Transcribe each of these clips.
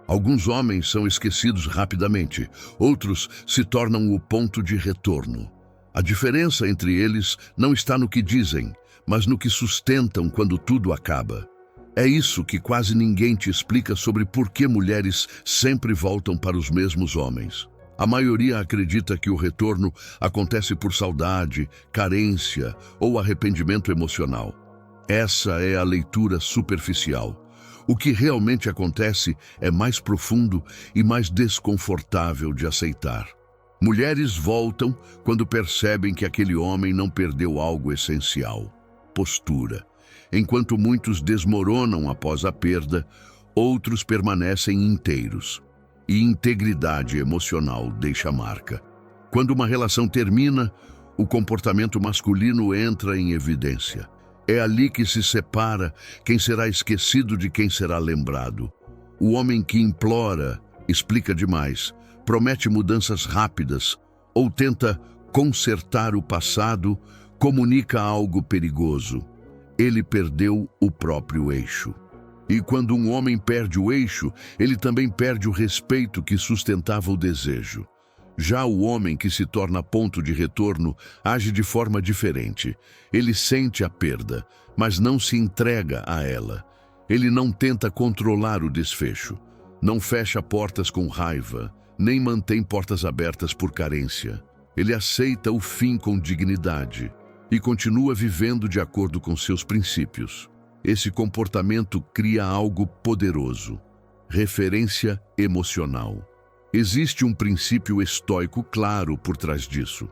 Alguns homens são esquecidos rapidamente, outros se tornam o ponto de retorno. A diferença entre eles não está no que dizem, mas no que sustentam quando tudo acaba. É isso que quase ninguém te explica sobre por que mulheres sempre voltam para os mesmos homens. A maioria acredita que o retorno acontece por saudade, carência ou arrependimento emocional. Essa é a leitura superficial. O que realmente acontece é mais profundo e mais desconfortável de aceitar. Mulheres voltam quando percebem que aquele homem não perdeu algo essencial: postura. Enquanto muitos desmoronam após a perda, outros permanecem inteiros. E integridade emocional deixa marca. Quando uma relação termina, o comportamento masculino entra em evidência. É ali que se separa quem será esquecido de quem será lembrado. O homem que implora, explica demais, promete mudanças rápidas ou tenta consertar o passado, comunica algo perigoso. Ele perdeu o próprio eixo. E quando um homem perde o eixo, ele também perde o respeito que sustentava o desejo. Já o homem que se torna ponto de retorno age de forma diferente. Ele sente a perda, mas não se entrega a ela. Ele não tenta controlar o desfecho. Não fecha portas com raiva, nem mantém portas abertas por carência. Ele aceita o fim com dignidade e continua vivendo de acordo com seus princípios. Esse comportamento cria algo poderoso: referência emocional. Existe um princípio estoico claro por trás disso.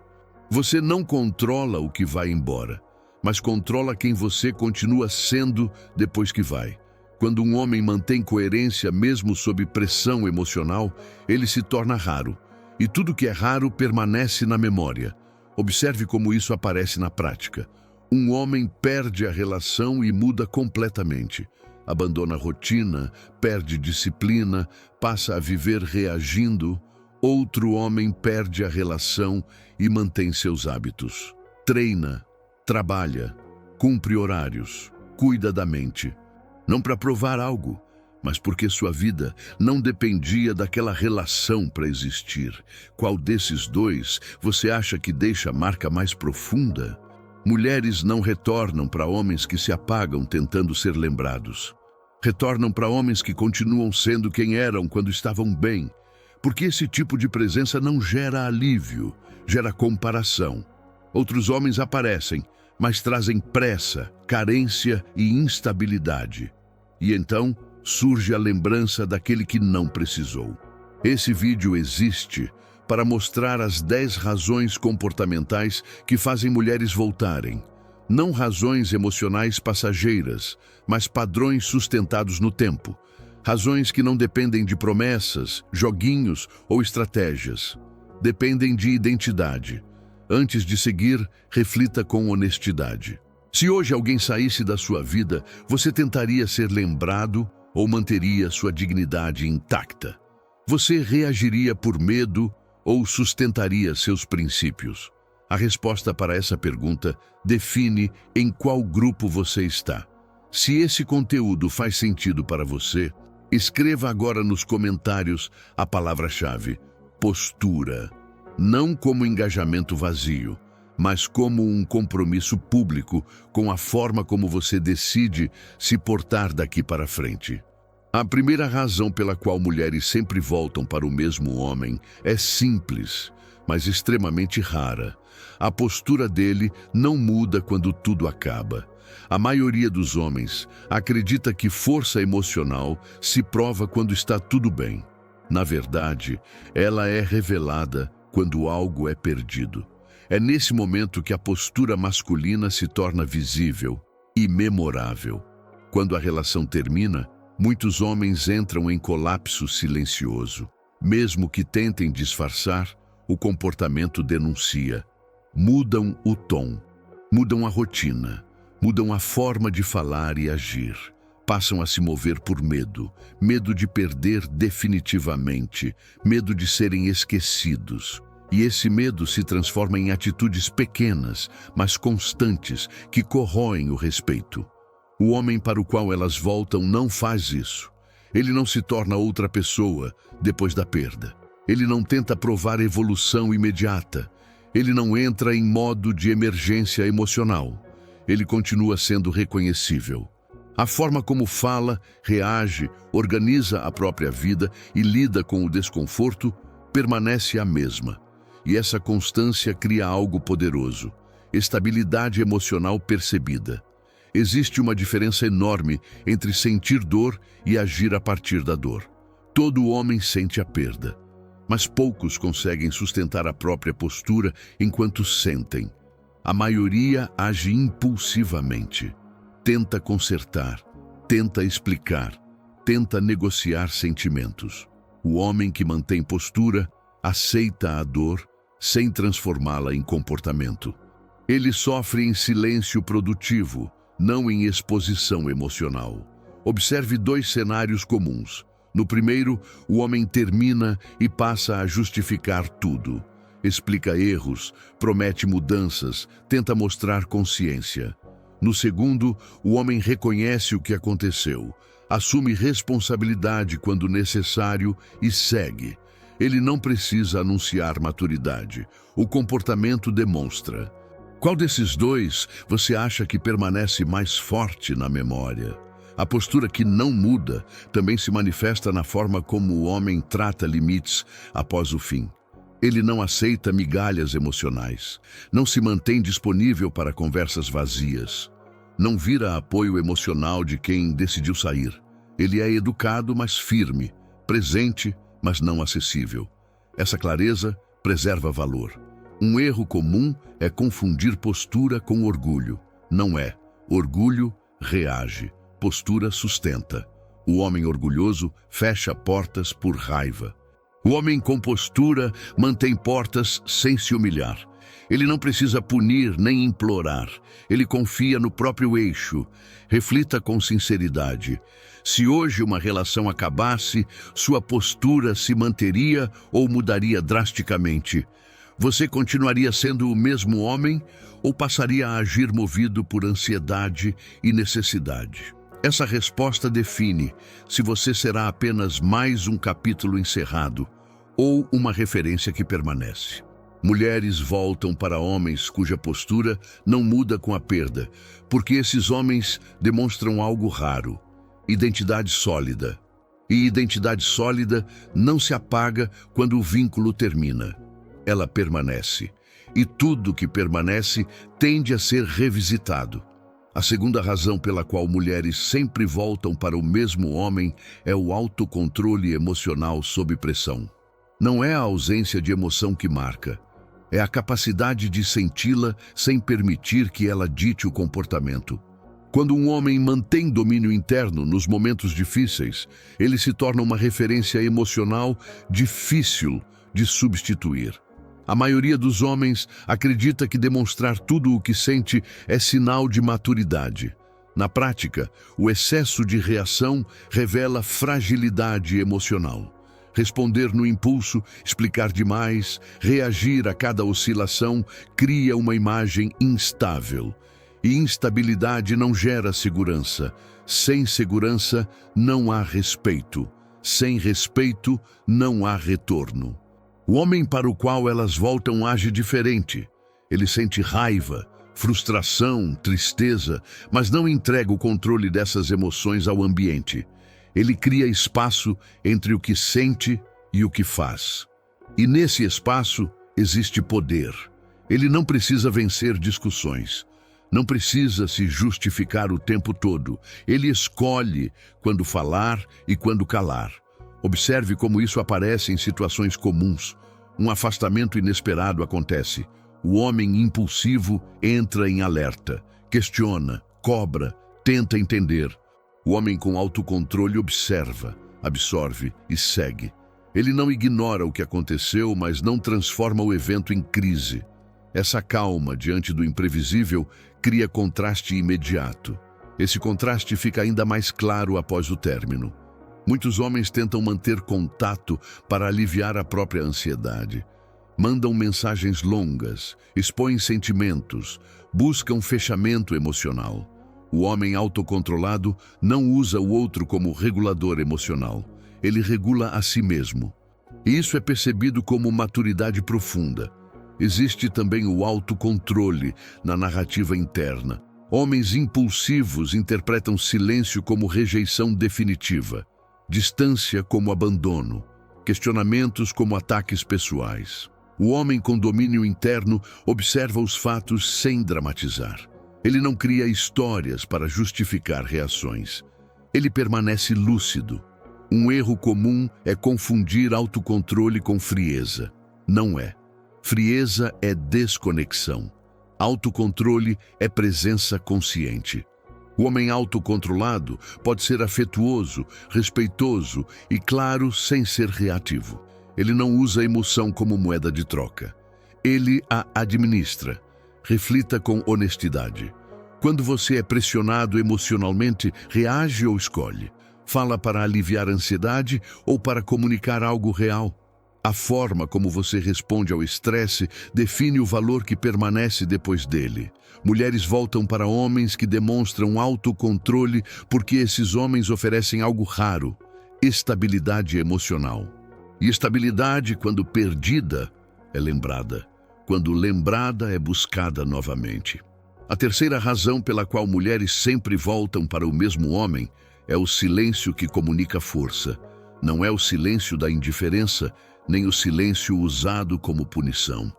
Você não controla o que vai embora, mas controla quem você continua sendo depois que vai. Quando um homem mantém coerência mesmo sob pressão emocional, ele se torna raro. E tudo que é raro permanece na memória. Observe como isso aparece na prática. Um homem perde a relação e muda completamente. Abandona a rotina, perde disciplina, passa a viver reagindo. Outro homem perde a relação e mantém seus hábitos. Treina, trabalha, cumpre horários, cuida da mente. Não para provar algo, mas porque sua vida não dependia daquela relação para existir. Qual desses dois você acha que deixa a marca mais profunda? Mulheres não retornam para homens que se apagam tentando ser lembrados. Retornam para homens que continuam sendo quem eram quando estavam bem, porque esse tipo de presença não gera alívio, gera comparação. Outros homens aparecem, mas trazem pressa, carência e instabilidade. E então surge a lembrança daquele que não precisou. Esse vídeo existe para mostrar as 10 razões comportamentais que fazem mulheres voltarem. Não razões emocionais passageiras, mas padrões sustentados no tempo. Razões que não dependem de promessas, joguinhos ou estratégias. Dependem de identidade. Antes de seguir, reflita com honestidade. Se hoje alguém saísse da sua vida, você tentaria ser lembrado ou manteria sua dignidade intacta? Você reagiria por medo ou sustentaria seus princípios? A resposta para essa pergunta define em qual grupo você está. Se esse conteúdo faz sentido para você, escreva agora nos comentários a palavra-chave: postura. Não como engajamento vazio, mas como um compromisso público com a forma como você decide se portar daqui para frente. A primeira razão pela qual mulheres sempre voltam para o mesmo homem é simples, mas extremamente rara. A postura dele não muda quando tudo acaba. A maioria dos homens acredita que força emocional se prova quando está tudo bem. Na verdade, ela é revelada quando algo é perdido. É nesse momento que a postura masculina se torna visível e memorável. Quando a relação termina, muitos homens entram em colapso silencioso. Mesmo que tentem disfarçar, o comportamento denuncia. Mudam o tom, mudam a rotina, mudam a forma de falar e agir. Passam a se mover por medo, medo de perder definitivamente, medo de serem esquecidos. E esse medo se transforma em atitudes pequenas, mas constantes, que corroem o respeito. O homem para o qual elas voltam não faz isso. Ele não se torna outra pessoa depois da perda. Ele não tenta provar evolução imediata. Ele não entra em modo de emergência emocional. Ele continua sendo reconhecível. A forma como fala, reage, organiza a própria vida e lida com o desconforto permanece a mesma. E essa constância cria algo poderoso: estabilidade emocional percebida. Existe uma diferença enorme entre sentir dor e agir a partir da dor. Todo homem sente a perda, mas poucos conseguem sustentar a própria postura enquanto sentem. A maioria age impulsivamente. Tenta consertar, tenta explicar, tenta negociar sentimentos. O homem que mantém postura aceita a dor sem transformá-la em comportamento. Ele sofre em silêncio produtivo, não em exposição emocional. Observe dois cenários comuns. No primeiro, o homem termina e passa a justificar tudo. Explica erros, promete mudanças, tenta mostrar consciência. No segundo, o homem reconhece o que aconteceu, assume responsabilidade quando necessário e segue. Ele não precisa anunciar maturidade. O comportamento demonstra. Qual desses dois você acha que permanece mais forte na memória? A postura que não muda também se manifesta na forma como o homem trata limites após o fim. Ele não aceita migalhas emocionais, não se mantém disponível para conversas vazias, não vira apoio emocional de quem decidiu sair. Ele é educado, mas firme, presente, mas não acessível. Essa clareza preserva valor. Um erro comum é confundir postura com orgulho. Não é. Orgulho reage, postura sustenta. O homem orgulhoso fecha portas por raiva. O homem com postura mantém portas sem se humilhar. Ele não precisa punir nem implorar. Ele confia no próprio eixo. Reflita com sinceridade. Se hoje uma relação acabasse, sua postura se manteria ou mudaria drasticamente? Você continuaria sendo o mesmo homem ou passaria a agir movido por ansiedade e necessidade? Essa resposta define se você será apenas mais um capítulo encerrado ou uma referência que permanece. Mulheres voltam para homens cuja postura não muda com a perda, porque esses homens demonstram algo raro: identidade sólida. E identidade sólida não se apaga quando o vínculo termina. Ela permanece. E tudo que permanece tende a ser revisitado. A segunda razão pela qual mulheres sempre voltam para o mesmo homem é o autocontrole emocional sob pressão. Não é a ausência de emoção que marca, é a capacidade de senti-la sem permitir que ela dite o comportamento. Quando um homem mantém domínio interno nos momentos difíceis, ele se torna uma referência emocional difícil de substituir. A maioria dos homens acredita que demonstrar tudo o que sente é sinal de maturidade. Na prática, o excesso de reação revela fragilidade emocional. Responder no impulso, explicar demais, reagir a cada oscilação cria uma imagem instável. E instabilidade não gera segurança. Sem segurança, não há respeito. Sem respeito, não há retorno. O homem para o qual elas voltam age diferente. Ele sente raiva, frustração, tristeza, mas não entrega o controle dessas emoções ao ambiente. Ele cria espaço entre o que sente e o que faz. E nesse espaço existe poder. Ele não precisa vencer discussões. Não precisa se justificar o tempo todo. Ele escolhe quando falar e quando calar. Observe como isso aparece em situações comuns. Um afastamento inesperado acontece. O homem impulsivo entra em alerta, questiona, cobra, tenta entender. O homem com autocontrole observa, absorve e segue. Ele não ignora o que aconteceu, mas não transforma o evento em crise. Essa calma diante do imprevisível cria contraste imediato. Esse contraste fica ainda mais claro após o término. Muitos homens tentam manter contato para aliviar a própria ansiedade. Mandam mensagens longas, expõem sentimentos, buscam fechamento emocional. O homem autocontrolado não usa o outro como regulador emocional. Ele regula a si mesmo. E isso é percebido como maturidade profunda. Existe também o autocontrole na narrativa interna. Homens impulsivos interpretam silêncio como rejeição definitiva, distância como abandono, questionamentos como ataques pessoais. O homem com domínio interno observa os fatos sem dramatizar. Ele não cria histórias para justificar reações. Ele permanece lúcido. Um erro comum é confundir autocontrole com frieza. Não é. Frieza é desconexão. Autocontrole é presença consciente. O homem autocontrolado pode ser afetuoso, respeitoso e claro sem ser reativo. Ele não usa a emoção como moeda de troca. Ele a administra. Reflita com honestidade. Quando você é pressionado emocionalmente, reage ou escolhe? Fala para aliviar a ansiedade ou para comunicar algo real? A forma como você responde ao estresse define o valor que permanece depois dele. Mulheres voltam para homens que demonstram autocontrole porque esses homens oferecem algo raro: estabilidade emocional. E estabilidade, quando perdida, é lembrada. Quando lembrada, é buscada novamente. A terceira razão pela qual mulheres sempre voltam para o mesmo homem é o silêncio que comunica força. Não é o silêncio da indiferença, nem o silêncio usado como punição.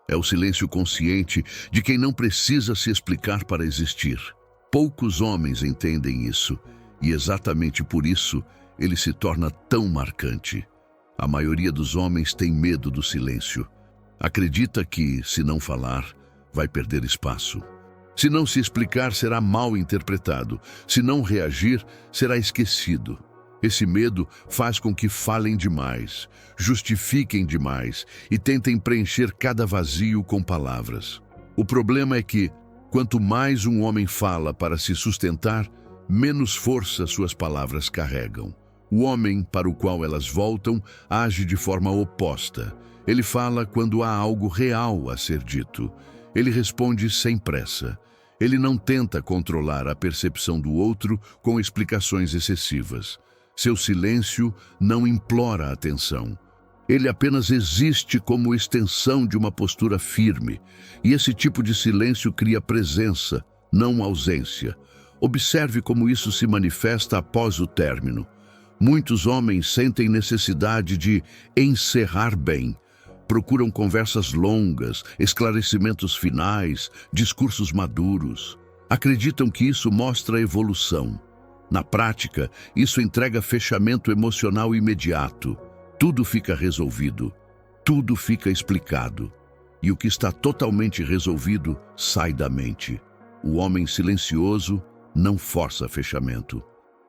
É o silêncio consciente de quem não precisa se explicar para existir. Poucos homens entendem isso, e exatamente por isso ele se torna tão marcante. A maioria dos homens tem medo do silêncio. Acredita que, se não falar, vai perder espaço. Se não se explicar, será mal interpretado. Se não reagir, será esquecido. Esse medo faz com que falem demais, justifiquem demais e tentem preencher cada vazio com palavras. O problema é que, quanto mais um homem fala para se sustentar, menos força suas palavras carregam. O homem para o qual elas voltam age de forma oposta. Ele fala quando há algo real a ser dito. Ele responde sem pressa. Ele não tenta controlar a percepção do outro com explicações excessivas. Seu silêncio não implora atenção. Ele apenas existe como extensão de uma postura firme. E esse tipo de silêncio cria presença, não ausência. Observe como isso se manifesta após o término. Muitos homens sentem necessidade de encerrar bem. Procuram conversas longas, esclarecimentos finais, discursos maduros. Acreditam que isso mostra evolução. Na prática, isso entrega fechamento emocional imediato. Tudo fica resolvido, tudo fica explicado. E o que está totalmente resolvido sai da mente. O homem silencioso não força fechamento.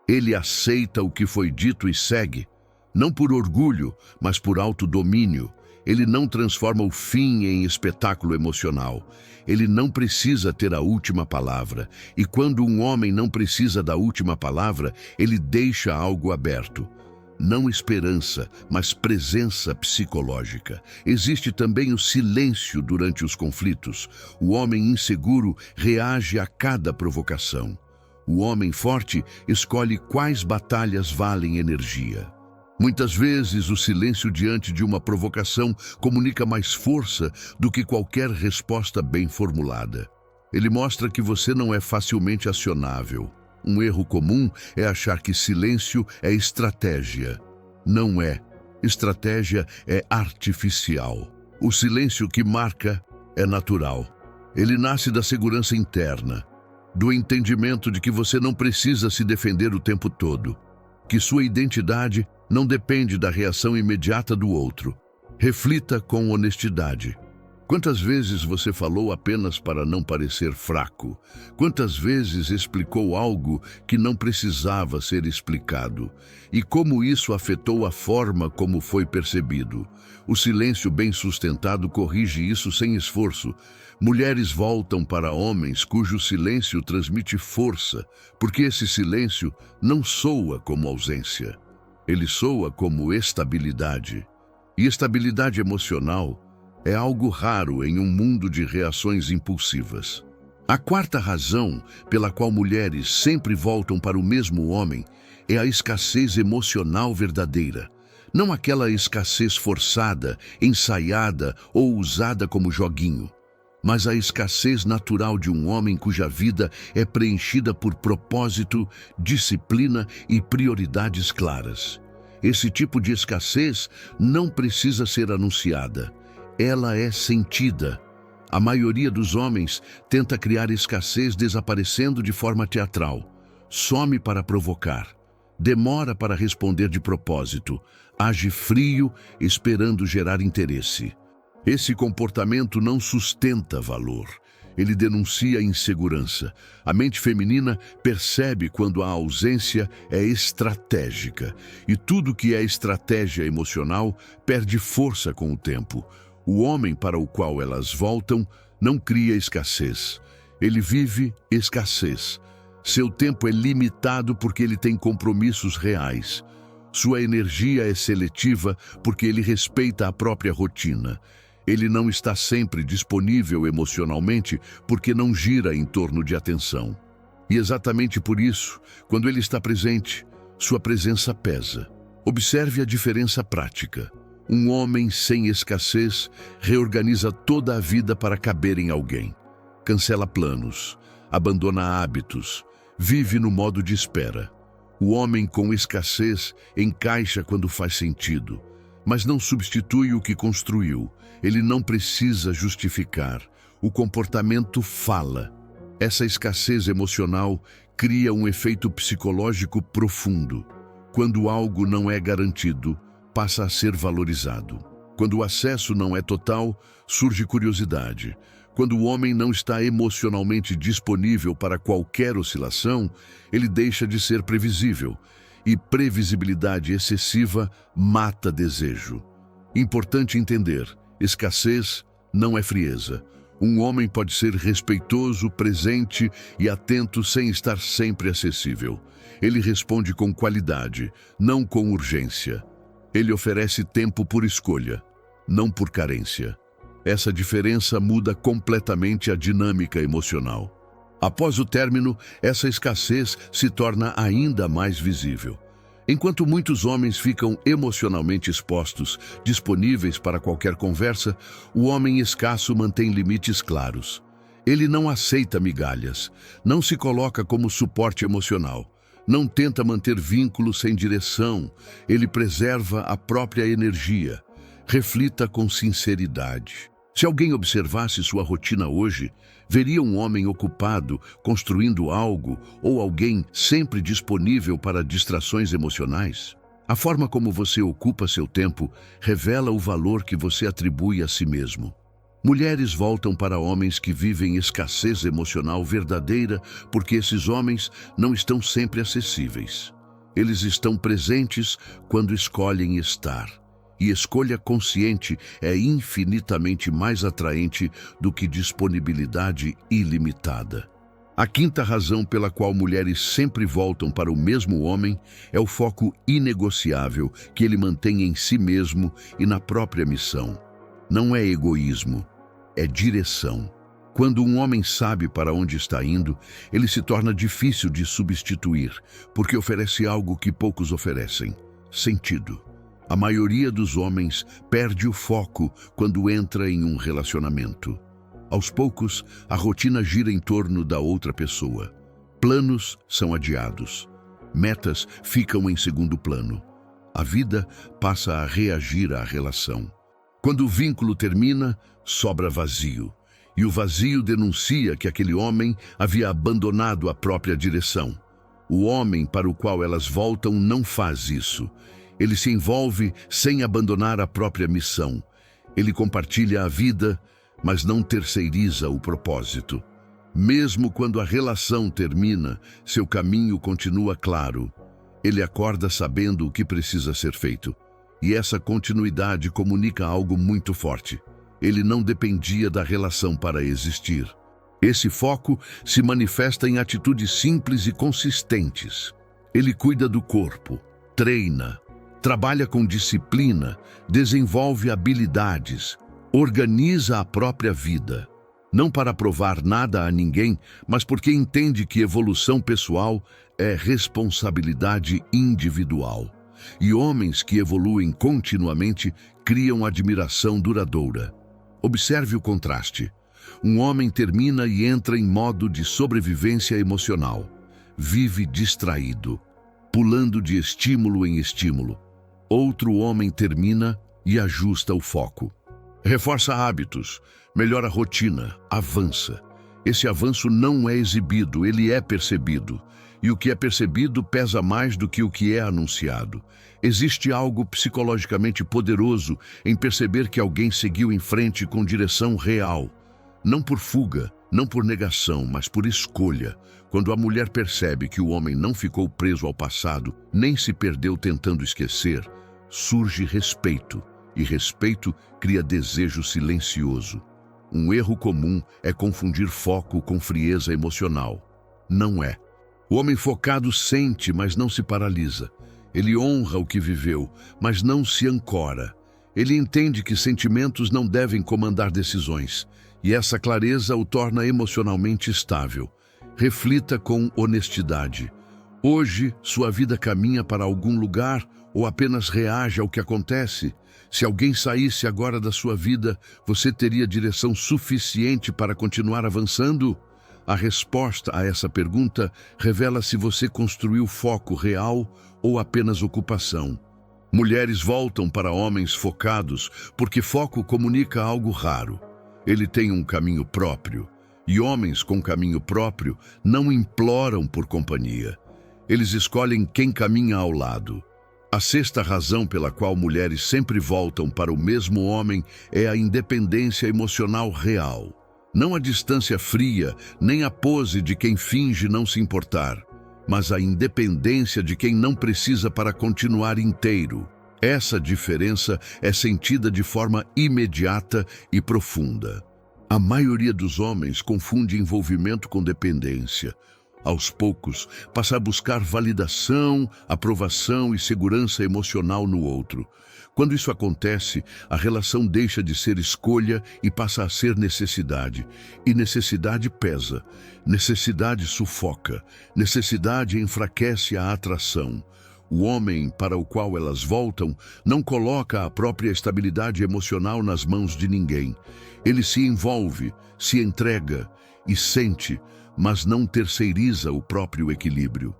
Ele aceita o que foi dito e segue, não por orgulho, mas por autodomínio. Ele não transforma o fim em espetáculo emocional. Ele não precisa ter a última palavra. E quando um homem não precisa da última palavra, ele deixa algo aberto. Não esperança, mas presença psicológica. Existe também o silêncio durante os conflitos. O homem inseguro reage a cada provocação. O homem forte escolhe quais batalhas valem energia. Muitas vezes, o silêncio diante de uma provocação comunica mais força do que qualquer resposta bem formulada. Ele mostra que você não é facilmente acionável. Um erro comum é achar que silêncio é estratégia. Não é. Estratégia é artificial. O silêncio que marca é natural. Ele nasce da segurança interna, do entendimento de que você não precisa se defender o tempo todo, que sua identidade não depende da reação imediata do outro. Reflita com honestidade. Quantas vezes você falou apenas para não parecer fraco? Quantas vezes explicou algo que não precisava ser explicado? E como isso afetou a forma como foi percebido? O silêncio bem sustentado corrige isso sem esforço. Mulheres voltam para homens cujo silêncio transmite força, porque esse silêncio não soa como ausência. Ele soa como estabilidade. E estabilidade emocional é algo raro em um mundo de reações impulsivas. A quarta razão pela qual mulheres sempre voltam para o mesmo homem é a escassez emocional verdadeira. Não aquela escassez forçada, ensaiada ou usada como joguinho, mas a escassez natural de um homem cuja vida é preenchida por propósito, disciplina e prioridades claras. Esse tipo de escassez não precisa ser anunciada, ela é sentida. A maioria dos homens tenta criar escassez desaparecendo de forma teatral. Some para provocar, demora para responder de propósito, age frio, esperando gerar interesse. Esse comportamento não sustenta valor. Ele denuncia insegurança. A mente feminina percebe quando a ausência é estratégica. E tudo que é estratégia emocional perde força com o tempo. O homem para o qual elas voltam não cria escassez. Ele vive escassez. Seu tempo é limitado porque ele tem compromissos reais. Sua energia é seletiva porque ele respeita a própria rotina. Ele não está sempre disponível emocionalmente porque não gira em torno de atenção. E exatamente por isso, quando ele está presente, sua presença pesa. Observe a diferença prática. Um homem sem escassez reorganiza toda a vida para caber em alguém. Cancela planos, abandona hábitos, vive no modo de espera. O homem com escassez encaixa quando faz sentido, mas não substitui o que construiu. Ele não precisa justificar. O comportamento fala. Essa escassez emocional cria um efeito psicológico profundo. Quando algo não é garantido, passa a ser valorizado. Quando o acesso não é total, surge curiosidade. Quando o homem não está emocionalmente disponível para qualquer oscilação, ele deixa de ser previsível. E previsibilidade excessiva mata desejo. Importante entender, escassez não é frieza. Um homem pode ser respeitoso, presente e atento sem estar sempre acessível. Ele responde com qualidade, não com urgência. Ele oferece tempo por escolha, não por carência. Essa diferença muda completamente a dinâmica emocional. Após o término, essa escassez se torna ainda mais visível. Enquanto muitos homens ficam emocionalmente expostos, disponíveis para qualquer conversa, o homem escasso mantém limites claros. Ele não aceita migalhas, não se coloca como suporte emocional. Não tenta manter vínculos sem direção, ele preserva a própria energia. Reflita com sinceridade. Se alguém observasse sua rotina hoje, veria um homem ocupado, construindo algo, ou alguém sempre disponível para distrações emocionais? A forma como você ocupa seu tempo revela o valor que você atribui a si mesmo. Mulheres voltam para homens que vivem escassez emocional verdadeira porque esses homens não estão sempre acessíveis. Eles estão presentes quando escolhem estar. E escolha consciente é infinitamente mais atraente do que disponibilidade ilimitada. A quinta razão pela qual mulheres sempre voltam para o mesmo homem é o foco inegociável que ele mantém em si mesmo e na própria missão. Não é egoísmo, é direção. Quando um homem sabe para onde está indo, ele se torna difícil de substituir, porque oferece algo que poucos oferecem: sentido. A maioria dos homens perde o foco quando entra em um relacionamento. Aos poucos, a rotina gira em torno da outra pessoa. Planos são adiados. Metas ficam em segundo plano. A vida passa a reagir à relação. Quando o vínculo termina, sobra vazio. E o vazio denuncia que aquele homem havia abandonado a própria direção. O homem para o qual elas voltam não faz isso. Ele se envolve sem abandonar a própria missão. Ele compartilha a vida, mas não terceiriza o propósito. Mesmo quando a relação termina, seu caminho continua claro. Ele acorda sabendo o que precisa ser feito. E essa continuidade comunica algo muito forte. Ele não dependia da relação para existir. Esse foco se manifesta em atitudes simples e consistentes. Ele cuida do corpo, treina, trabalha com disciplina, desenvolve habilidades, organiza a própria vida. Não para provar nada a ninguém, mas porque entende que evolução pessoal é responsabilidade individual. E homens que evoluem continuamente criam admiração duradoura. Observe o contraste. Um homem termina e entra em modo de sobrevivência emocional. Vive distraído, pulando de estímulo em estímulo. Outro homem termina e ajusta o foco. Reforça hábitos, melhora a rotina, avança. Esse avanço não é exibido, ele é percebido. E o que é percebido pesa mais do que o que é anunciado. Existe algo psicologicamente poderoso em perceber que alguém seguiu em frente com direção real. Não por fuga, não por negação, mas por escolha. Quando a mulher percebe que o homem não ficou preso ao passado, nem se perdeu tentando esquecer, surge respeito. E respeito cria desejo silencioso. Um erro comum é confundir foco com frieza emocional. Não é. O homem focado sente, mas não se paralisa. Ele honra o que viveu, mas não se ancora. Ele entende que sentimentos não devem comandar decisões, e essa clareza o torna emocionalmente estável. Reflita com honestidade. Hoje, sua vida caminha para algum lugar ou apenas reage ao que acontece? Se alguém saísse agora da sua vida, você teria direção suficiente para continuar avançando? A resposta a essa pergunta revela se você construiu foco real ou apenas ocupação. Mulheres voltam para homens focados porque foco comunica algo raro. Ele tem um caminho próprio. E homens com caminho próprio não imploram por companhia. Eles escolhem quem caminha ao lado. A sexta razão pela qual mulheres sempre voltam para o mesmo homem é a independência emocional real. Não a distância fria, nem a pose de quem finge não se importar, mas a independência de quem não precisa para continuar inteiro. Essa diferença é sentida de forma imediata e profunda. A maioria dos homens confunde envolvimento com dependência. Aos poucos, passa a buscar validação, aprovação e segurança emocional no outro. Quando isso acontece, a relação deixa de ser escolha e passa a ser necessidade. E necessidade pesa, necessidade sufoca, necessidade enfraquece a atração. O homem para o qual elas voltam não coloca a própria estabilidade emocional nas mãos de ninguém. Ele se envolve, se entrega e sente, mas não terceiriza o próprio equilíbrio.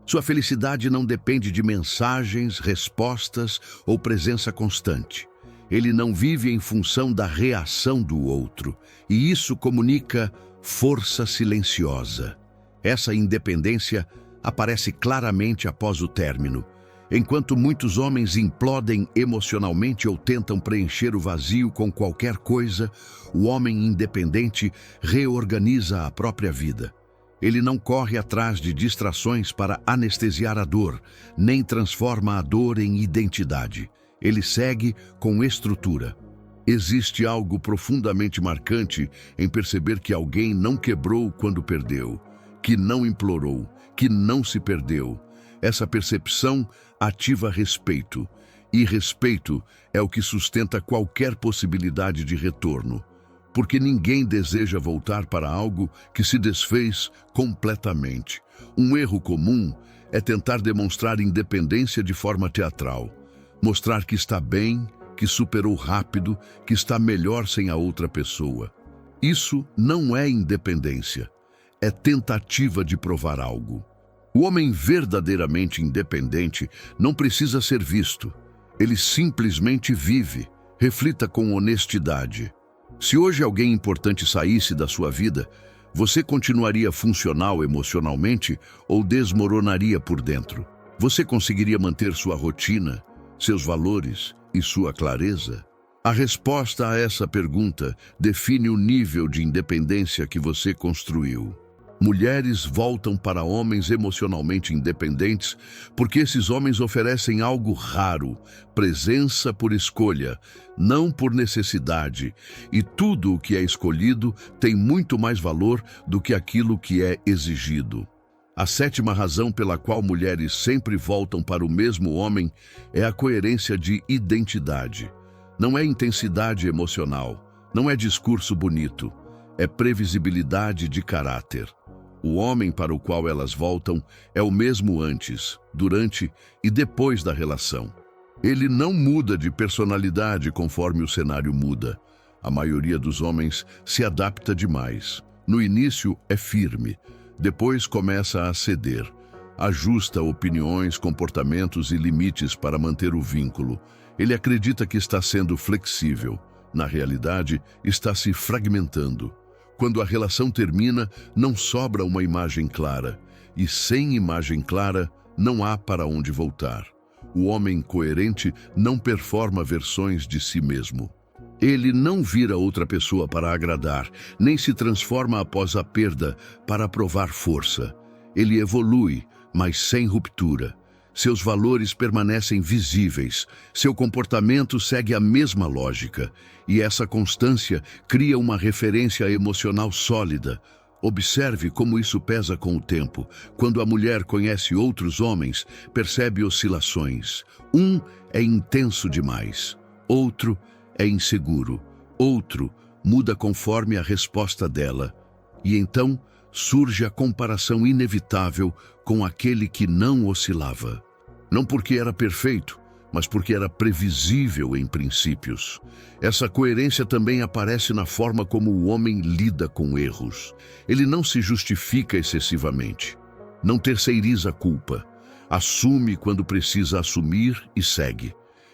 Sua felicidade não depende de mensagens, respostas ou presença constante. Ele não vive em função da reação do outro, e isso comunica força silenciosa. Essa independência aparece claramente após o término. Enquanto muitos homens implodem emocionalmente ou tentam preencher o vazio com qualquer coisa, o homem independente reorganiza a própria vida. Ele não corre atrás de distrações para anestesiar a dor, nem transforma a dor em identidade. Ele segue com estrutura. Existe algo profundamente marcante em perceber que alguém não quebrou quando perdeu, que não implorou, que não se perdeu. Essa percepção ativa respeito, e respeito é o que sustenta qualquer possibilidade de retorno, porque ninguém deseja voltar para algo que se desfez completamente. Um erro comum é tentar demonstrar independência de forma teatral, mostrar que está bem, que superou rápido, que está melhor sem a outra pessoa. Isso não é independência, é tentativa de provar algo. O homem verdadeiramente independente não precisa ser visto. Ele simplesmente vive. Reflita com honestidade. Se hoje alguém importante saísse da sua vida, você continuaria funcional emocionalmente ou desmoronaria por dentro? Você conseguiria manter sua rotina, seus valores e sua clareza? A resposta a essa pergunta define o nível de independência que você construiu. Mulheres voltam para homens emocionalmente independentes porque esses homens oferecem algo raro, presença por escolha, não por necessidade, e tudo o que é escolhido tem muito mais valor do que aquilo que é exigido. A sétima razão pela qual mulheres sempre voltam para o mesmo homem é a coerência de identidade. Não é intensidade emocional, não é discurso bonito. é previsibilidade de caráter. O homem para o qual elas voltam é o mesmo antes, durante e depois da relação. Ele não muda de personalidade conforme o cenário muda. A maioria dos homens se adapta demais. No início é firme, depois começa a ceder. Ajusta opiniões, comportamentos e limites para manter o vínculo. Ele acredita que está sendo flexível. Na realidade, está se fragmentando. Quando a relação termina, não sobra uma imagem clara. E sem imagem clara, não há para onde voltar. O homem coerente não performa versões de si mesmo. Ele não vira outra pessoa para agradar, nem se transforma após a perda para provar força. Ele evolui, mas sem ruptura. Seus valores permanecem visíveis, seu comportamento segue a mesma lógica, e essa constância cria uma referência emocional sólida. Observe como isso pesa com o tempo. Quando a mulher conhece outros homens, percebe oscilações. Um é intenso demais, outro é inseguro, outro muda conforme a resposta dela. E então surge a comparação inevitável com aquele que não oscilava. Não porque era perfeito, mas porque era previsível em princípios. Essa coerência também aparece na forma como o homem lida com erros. Ele não se justifica excessivamente, não terceiriza a culpa, assume quando precisa assumir e segue.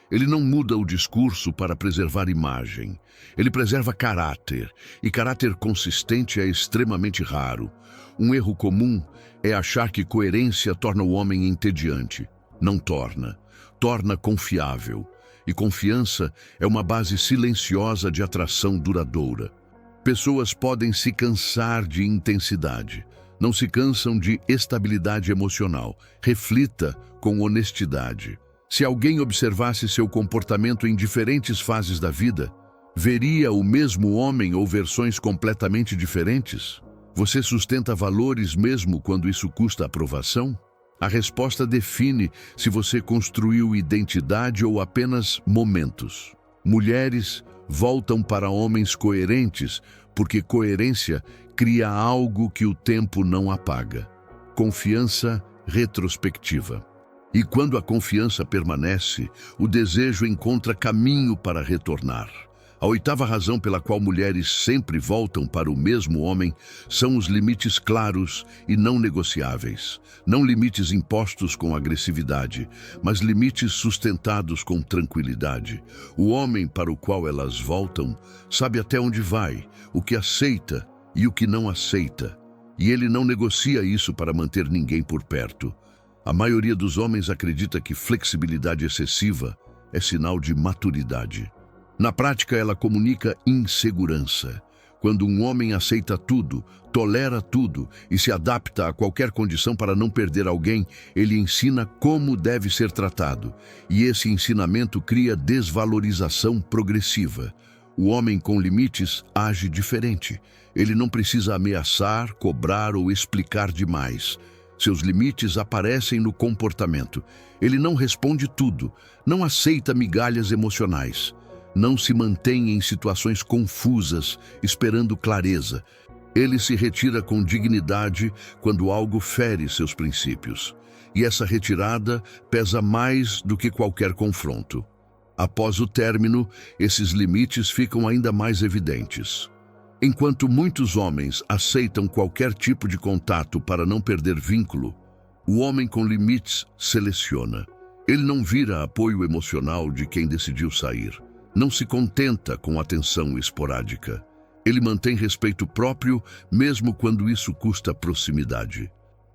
Ele não muda o discurso para preservar imagem. Ele preserva caráter, e caráter consistente é extremamente raro. Um erro comum é achar que coerência torna o homem entediante. Não torna. Torna confiável. E confiança é uma base silenciosa de atração duradoura. Pessoas podem se cansar de intensidade. Não se cansam de estabilidade emocional. Reflita com honestidade. Se alguém observasse seu comportamento em diferentes fases da vida, veria o mesmo homem ou versões completamente diferentes? Você sustenta valores mesmo quando isso custa aprovação? A resposta define se você construiu identidade ou apenas momentos. Mulheres voltam para homens coerentes porque coerência cria algo que o tempo não apaga. Confiança retrospectiva. E quando a confiança permanece, o desejo encontra caminho para retornar. A oitava razão pela qual mulheres sempre voltam para o mesmo homem são os limites claros e não negociáveis. Não limites impostos com agressividade, mas limites sustentados com tranquilidade. O homem para o qual elas voltam sabe até onde vai, o que aceita e o que não aceita. E ele não negocia isso para manter ninguém por perto. A maioria dos homens acredita que flexibilidade excessiva é sinal de maturidade. Na prática, ela comunica insegurança. Quando um homem aceita tudo, tolera tudo e se adapta a qualquer condição para não perder alguém, ele ensina como deve ser tratado. E esse ensinamento cria desvalorização progressiva. O homem com limites age diferente. Ele não precisa ameaçar, cobrar ou explicar demais. Seus limites aparecem no comportamento. Ele não responde tudo, não aceita migalhas emocionais, não se mantém em situações confusas, esperando clareza. Ele se retira com dignidade quando algo fere seus princípios. E essa retirada pesa mais do que qualquer confronto. Após o término, esses limites ficam ainda mais evidentes. Enquanto muitos homens aceitam qualquer tipo de contato para não perder vínculo, o homem com limites seleciona. Ele não vira apoio emocional de quem decidiu sair. Não se contenta com atenção esporádica. Ele mantém respeito próprio, mesmo quando isso custa proximidade.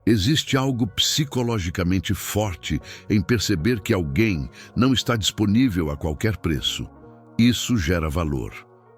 Existe algo psicologicamente forte em perceber que alguém não está disponível a qualquer preço. Isso gera valor.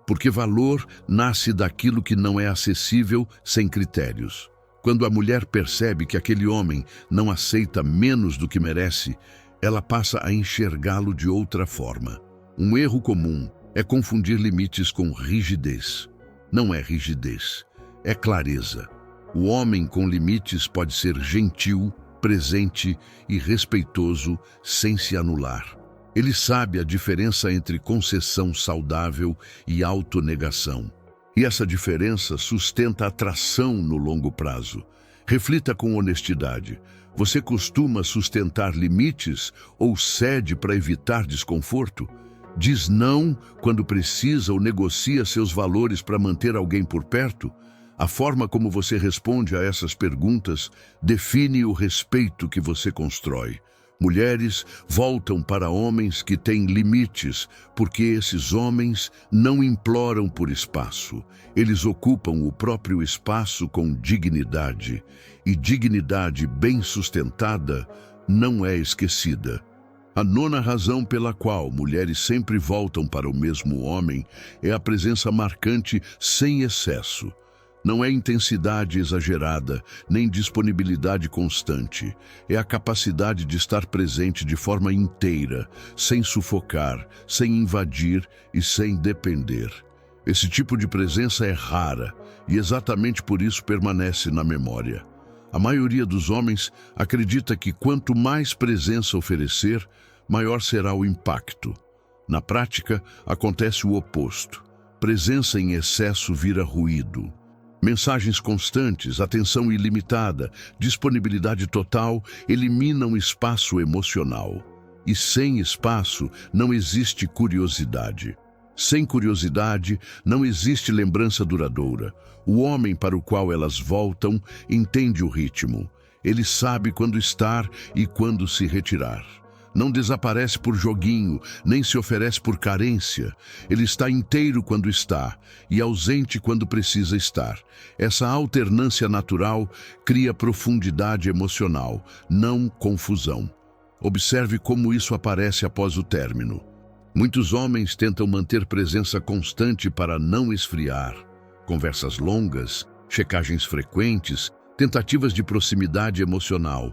Porque valor nasce daquilo que não é acessível sem critérios. Quando a mulher percebe que aquele homem não aceita menos do que merece, ela passa a enxergá-lo de outra forma. Um erro comum é confundir limites com rigidez. Não é rigidez, é clareza. O homem com limites pode ser gentil, presente e respeitoso sem se anular. Ele sabe a diferença entre concessão saudável e autonegação. E essa diferença sustenta a atração no longo prazo. Reflita com honestidade. Você costuma sustentar limites ou cede para evitar desconforto? Diz não quando precisa ou negocia seus valores para manter alguém por perto? A forma como você responde a essas perguntas define o respeito que você constrói. Mulheres voltam para homens que têm limites, porque esses homens não imploram por espaço. Eles ocupam o próprio espaço com dignidade. E dignidade bem sustentada não é esquecida. A nona razão pela qual mulheres sempre voltam para o mesmo homem é a presença marcante sem excesso. Não é intensidade exagerada, nem disponibilidade constante. É a capacidade de estar presente de forma inteira, sem sufocar, sem invadir e sem depender. Esse tipo de presença é rara e exatamente por isso permanece na memória. A maioria dos homens acredita que quanto mais presença oferecer, maior será o impacto. Na prática, acontece o oposto. Presença em excesso vira ruído. Mensagens constantes, atenção ilimitada, disponibilidade total eliminam espaço emocional. E sem espaço não existe curiosidade. Sem curiosidade não existe lembrança duradoura. O homem para o qual elas voltam entende o ritmo. Ele sabe quando estar e quando se retirar. Não desaparece por joguinho, nem se oferece por carência. Ele está inteiro quando está e ausente quando precisa estar. Essa alternância natural cria profundidade emocional, não confusão. Observe como isso aparece após o término. Muitos homens tentam manter presença constante para não esfriar. Conversas longas, checagens frequentes, tentativas de proximidade emocional.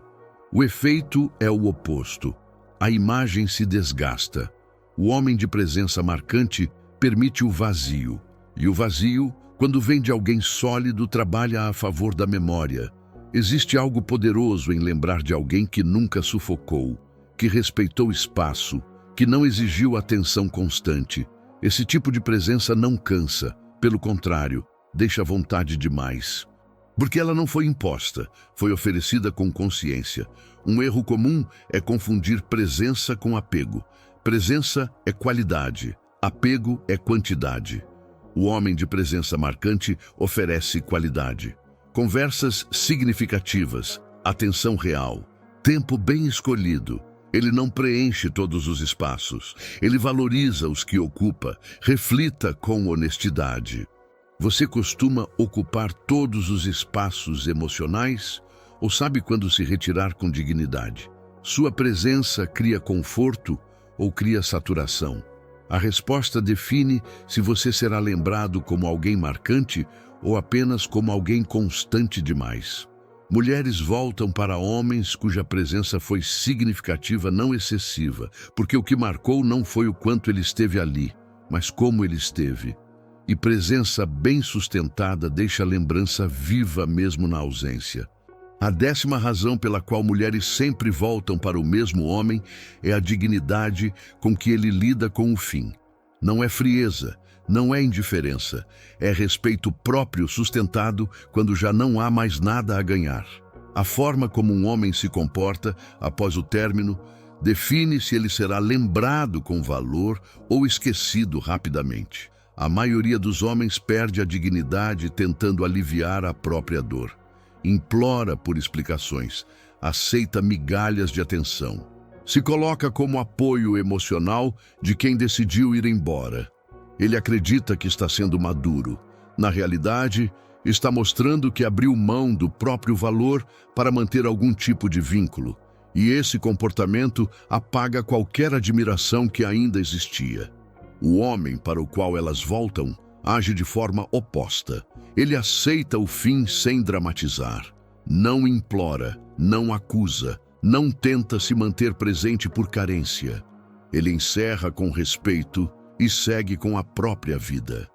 O efeito é o oposto. A imagem se desgasta. O homem de presença marcante permite o vazio. E o vazio, quando vem de alguém sólido, trabalha a favor da memória. Existe algo poderoso em lembrar de alguém que nunca sufocou, que respeitou espaço, que não exigiu atenção constante. Esse tipo de presença não cansa, pelo contrário, deixa vontade demais. Porque ela não foi imposta, foi oferecida com consciência. Um erro comum é confundir presença com apego. Presença é qualidade, apego é quantidade. O homem de presença marcante oferece qualidade. Conversas significativas, atenção real, tempo bem escolhido. Ele não preenche todos os espaços. Ele valoriza os que ocupa. Reflita com honestidade. Você costuma ocupar todos os espaços emocionais ou sabe quando se retirar com dignidade? Sua presença cria conforto ou cria saturação? A resposta define se você será lembrado como alguém marcante ou apenas como alguém constante demais. Mulheres voltam para homens cuja presença foi significativa, não excessiva, porque o que marcou não foi o quanto ele esteve ali, mas como ele esteve. E presença bem sustentada deixa a lembrança viva mesmo na ausência. A 10ª razão pela qual mulheres sempre voltam para o mesmo homem é a dignidade com que ele lida com o fim. Não é frieza, não é indiferença, é respeito próprio sustentado quando já não há mais nada a ganhar. A forma como um homem se comporta após o término define se ele será lembrado com valor ou esquecido rapidamente. A maioria dos homens perde a dignidade tentando aliviar a própria dor. Implora por explicações, aceita migalhas de atenção. Se coloca como apoio emocional de quem decidiu ir embora. Ele acredita que está sendo maduro. Na realidade, está mostrando que abriu mão do próprio valor para manter algum tipo de vínculo. E esse comportamento apaga qualquer admiração que ainda existia. O homem para o qual elas voltam age de forma oposta. Ele aceita o fim sem dramatizar. Não implora, não acusa, não tenta se manter presente por carência. Ele encerra com respeito e segue com a própria vida.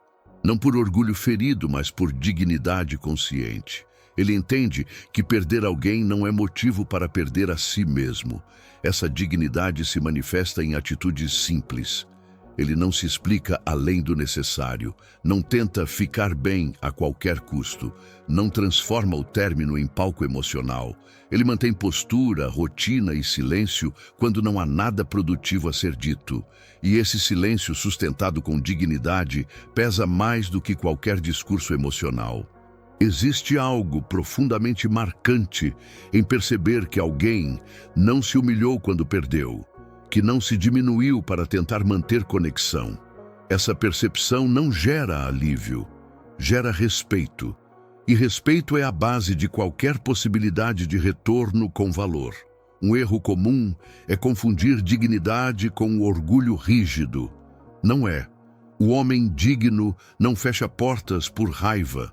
Não por orgulho ferido, mas por dignidade consciente. Ele entende que perder alguém não é motivo para perder a si mesmo. Essa dignidade se manifesta em atitudes simples. Ele não se explica além do necessário, não tenta ficar bem a qualquer custo, não transforma o término em palco emocional. Ele mantém postura, rotina e silêncio quando não há nada produtivo a ser dito. E esse silêncio sustentado com dignidade pesa mais do que qualquer discurso emocional. Existe algo profundamente marcante em perceber que alguém não se humilhou quando perdeu, que não se diminuiu para tentar manter conexão. Essa percepção não gera alívio, gera respeito. E respeito é a base de qualquer possibilidade de retorno com valor. Um erro comum é confundir dignidade com o orgulho rígido. Não é. O homem digno não fecha portas por raiva.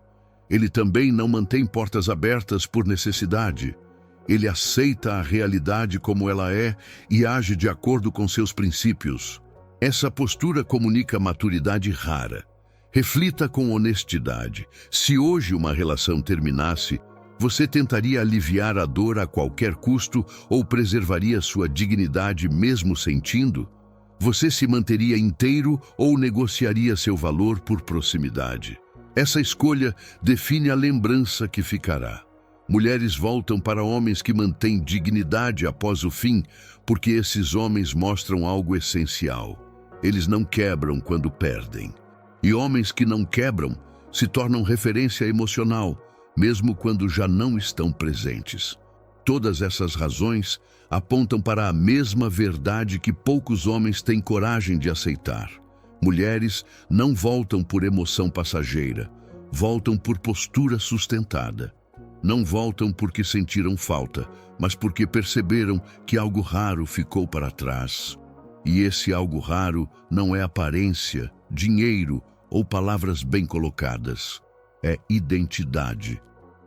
Ele também não mantém portas abertas por necessidade. Ele aceita a realidade como ela é e age de acordo com seus princípios. Essa postura comunica maturidade rara. Reflita com honestidade. Se hoje uma relação terminasse, você tentaria aliviar a dor a qualquer custo ou preservaria sua dignidade mesmo sentindo? Você se manteria inteiro ou negociaria seu valor por proximidade? Essa escolha define a lembrança que ficará. Mulheres voltam para homens que mantêm dignidade após o fim, porque esses homens mostram algo essencial. Eles não quebram quando perdem. E homens que não quebram se tornam referência emocional, mesmo quando já não estão presentes. Todas essas razões apontam para a mesma verdade que poucos homens têm coragem de aceitar. Mulheres não voltam por emoção passageira, voltam por postura sustentada. Não voltam porque sentiram falta, mas porque perceberam que algo raro ficou para trás. E esse algo raro não é aparência, dinheiro ou palavras bem colocadas. É identidade.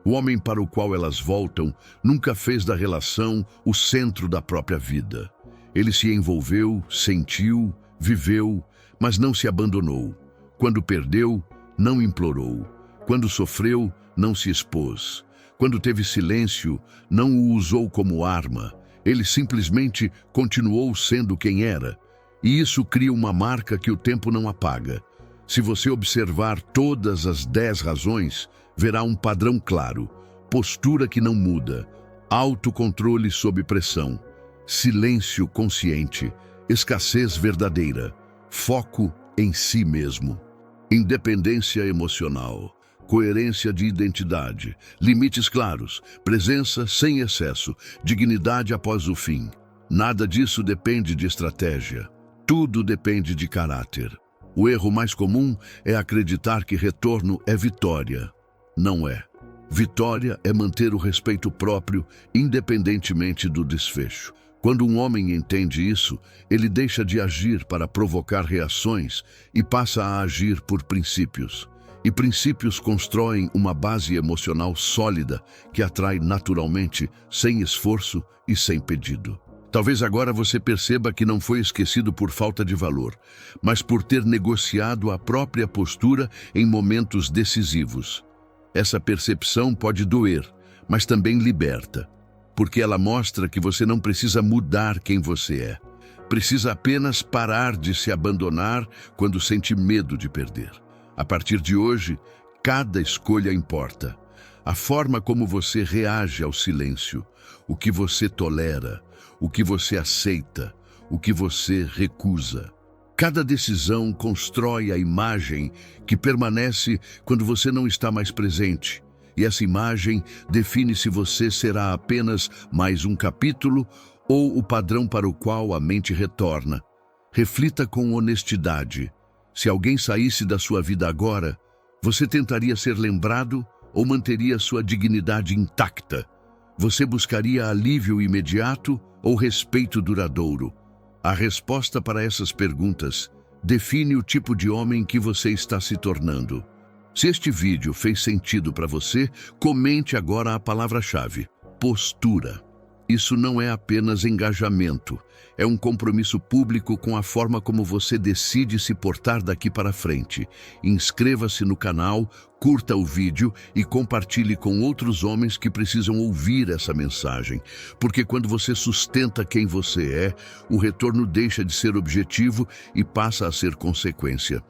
O homem para o qual elas voltam nunca fez da relação o centro da própria vida. Ele se envolveu, sentiu, viveu, mas não se abandonou. Quando perdeu, não implorou. Quando sofreu, não se expôs. Quando teve silêncio, não o usou como arma. Ele simplesmente continuou sendo quem era. E isso cria uma marca que o tempo não apaga. Se você observar todas as 10 razões, verá um padrão claro. Postura que não muda, autocontrole sob pressão, silêncio consciente, escassez verdadeira, foco em si mesmo, independência emocional, coerência de identidade, limites claros, presença sem excesso, dignidade após o fim. Nada disso depende de estratégia. Tudo depende de caráter. O erro mais comum é acreditar que retorno é vitória. Não é. Vitória é manter o respeito próprio, independentemente do desfecho. Quando um homem entende isso, ele deixa de agir para provocar reações e passa a agir por princípios. E princípios constroem uma base emocional sólida que atrai naturalmente, sem esforço e sem pedido. Talvez agora você perceba que não foi esquecido por falta de valor, mas por ter negociado a própria postura em momentos decisivos. Essa percepção pode doer, mas também liberta, porque ela mostra que você não precisa mudar quem você é. Precisa apenas parar de se abandonar quando sente medo de perder. A partir de hoje, cada escolha importa. A forma como você reage ao silêncio, o que você tolera, o que você aceita, o que você recusa. Cada decisão constrói a imagem que permanece quando você não está mais presente. E essa imagem define se você será apenas mais um capítulo ou o padrão para o qual a mente retorna. Reflita com honestidade. Se alguém saísse da sua vida agora, você tentaria ser lembrado ou manteria sua dignidade intacta? Você buscaria alívio imediato ou respeito duradouro? A resposta para essas perguntas define o tipo de homem que você está se tornando. Se este vídeo fez sentido para você, comente agora a palavra-chave: postura. Isso não é apenas engajamento, é um compromisso público com a forma como você decide se portar daqui para frente. Inscreva-se no canal, curta o vídeo e compartilhe com outros homens que precisam ouvir essa mensagem. Porque quando você sustenta quem você é, o retorno deixa de ser objetivo e passa a ser consequência.